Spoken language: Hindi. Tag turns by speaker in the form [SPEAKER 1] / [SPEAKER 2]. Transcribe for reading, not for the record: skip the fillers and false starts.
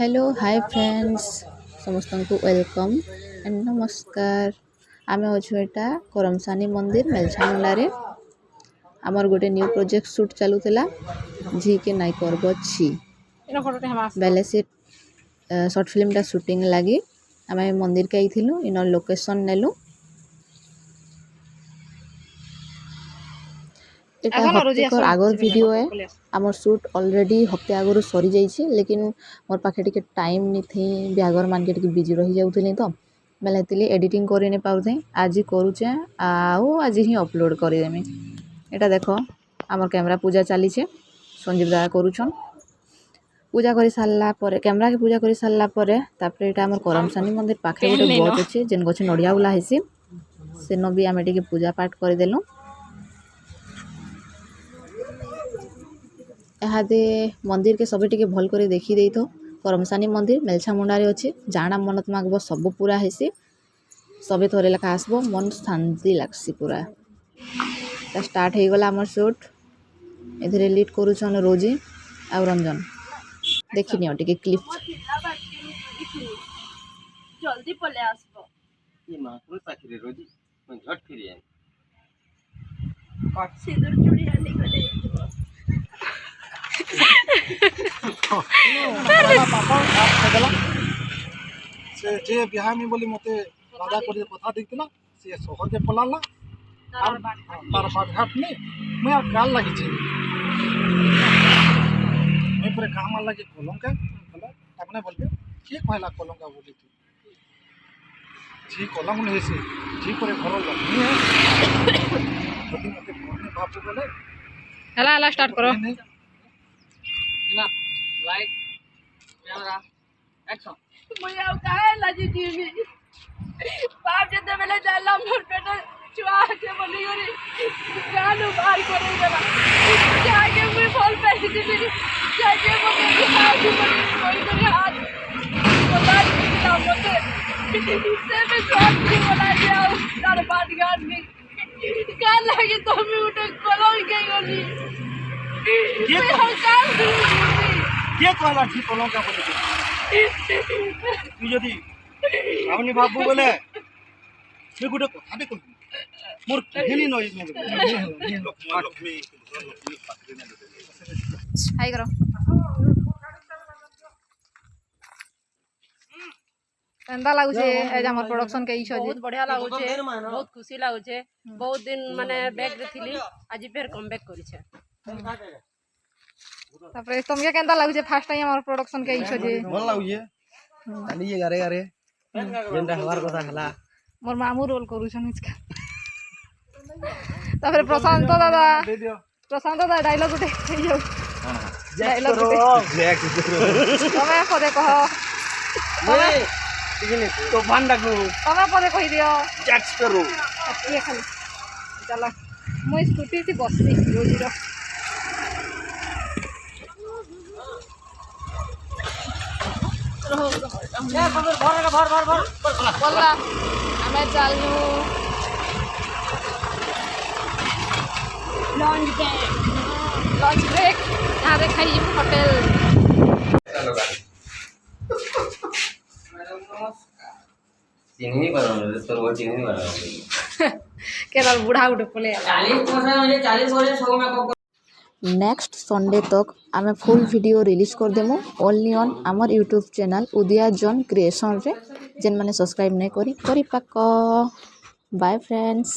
[SPEAKER 1] हेलो हाय फ्रेंड्स समस्त को वेलकम एंड नमस्कार। आमे अच्छु एटा करमसानी मंदिर मेलछामुंडारे आमर गोटे न्यू प्रोजेक्ट शूट चलुला झी के नाई पर्वत छी बेले से शॉर्ट फिल्म टा शूटिंग लगी आमे मंदिर के आइथिलु इन लोकेशन नेलु एटा हफ्ते आगर वीडियो है आमर शूट ऑलरेडी हफ्ते आगर सरी जाइए लेकिन मोर पाखे टिके टाइम नहीं थी ब्यागर मान के बिजी रही जाऊली तो बेले एडिटिंग कर नहीं पाऊे आज करुचे आज ही अपलोड करदेमी। एटा देख आमर कैमरा पूजा चली संजीव दादा करुछन पूजा कर सारा कैमरा के पूजा कर सारा तापर एटा आमर करमसानी मंदिर पाखे गोटे गछ अच्छे जेन गछ नड़िया बुला हेसी सेन भी आम टे पूजा पाठ करदेलु। एहादे मंदिर के सब टिके भल करे देखी देई तो करमसानी मंदिर मेलछामुंडारे अच्छे जाना मनत मागब सब पूरा हेसी सबे थोड़े लेखा आसबो मन शांति लागसी पूरा स्टार्ट हो गला हमर शूट एथिरे लीड करूछन रोजी आ रंजन देखिनी और टिके क्लिप
[SPEAKER 2] जल्दी पले आसबो
[SPEAKER 3] ये माकुल पाखरे रोजी मैं झट फिर आई
[SPEAKER 2] कट सिंदूर चूड़ी आनी गले
[SPEAKER 4] पापा से जे बिहार में बोली मते वादा कर कथा देखला से शहर के पलाला तार बाघाट में मैं अब गाल लगी छी मैं पूरे काम लगे कलंका बोला अपने बोलबे के कहला कलंका बोली तू जी कलंक नहीं से जी पर घर लगी है यदि मते फोन बाबू बोले
[SPEAKER 5] हला हला स्टार्ट करो
[SPEAKER 3] ना लाइट कैमरा एक्शन
[SPEAKER 2] मुझे अब काहे लजी टीवी बाप जदे बेले जाला मोर पेट चुआ के बोली गरी गालू बाहर करे गला जाके मुई फल पे दिबी जाके मके खाऊ बोली कोई करे हाथ बोला ना मते से में शॉट की बोला जाओ तार बात गान में कान लगे तो मैं उठ कोलों के गली
[SPEAKER 4] ये कहला ठीक कलंका बोली तू जदी रावणी बाबू बोले से गुटे कथा दे कहि मोर केहनी नय लक्ष्मी
[SPEAKER 5] हाय करो केंदा लागु छे एज हमर प्रोडक्शन के इशो
[SPEAKER 2] बहुत बढ़िया लागु छे बहुत खुशी लागु छे बहुत दिन माने बैक रे थिली आज फिर कम बैक करी छे
[SPEAKER 5] तापर तुमके केंदा लागु छे फर्स्ट टाइम हमर प्रोडक्शन के इशो जे
[SPEAKER 4] मन लागु ये खाली ये गारे गारे जेंटा हमार कथा हला
[SPEAKER 5] मोर मामू रोल करू छन इसका तापर प्रशांत दादा डायलॉग उठे यो डायलॉग उठे तमे पदे कह
[SPEAKER 4] तो भान डाकू
[SPEAKER 5] तमे पदे कहि दियो
[SPEAKER 4] जैक्स करो
[SPEAKER 5] ये खाली चला मो स्कूटी से बससी रोजीरो बोला हमें चालू लंच ब्रेक यहाँ देखाई होटल
[SPEAKER 3] चिन्ह बनाओ तो वो चिन्ह बनाओ
[SPEAKER 5] केवल बूढ़ा उठे पले
[SPEAKER 3] 40% 100 में
[SPEAKER 1] नेक्स्ट संडे तक आमे फुल वीडियो रिलीज कर देमु ओनली ऑन आमर YouTube channel Odia John creation रे जेन माने सब्सक्राइब नहीं करी पाक। Bye friends.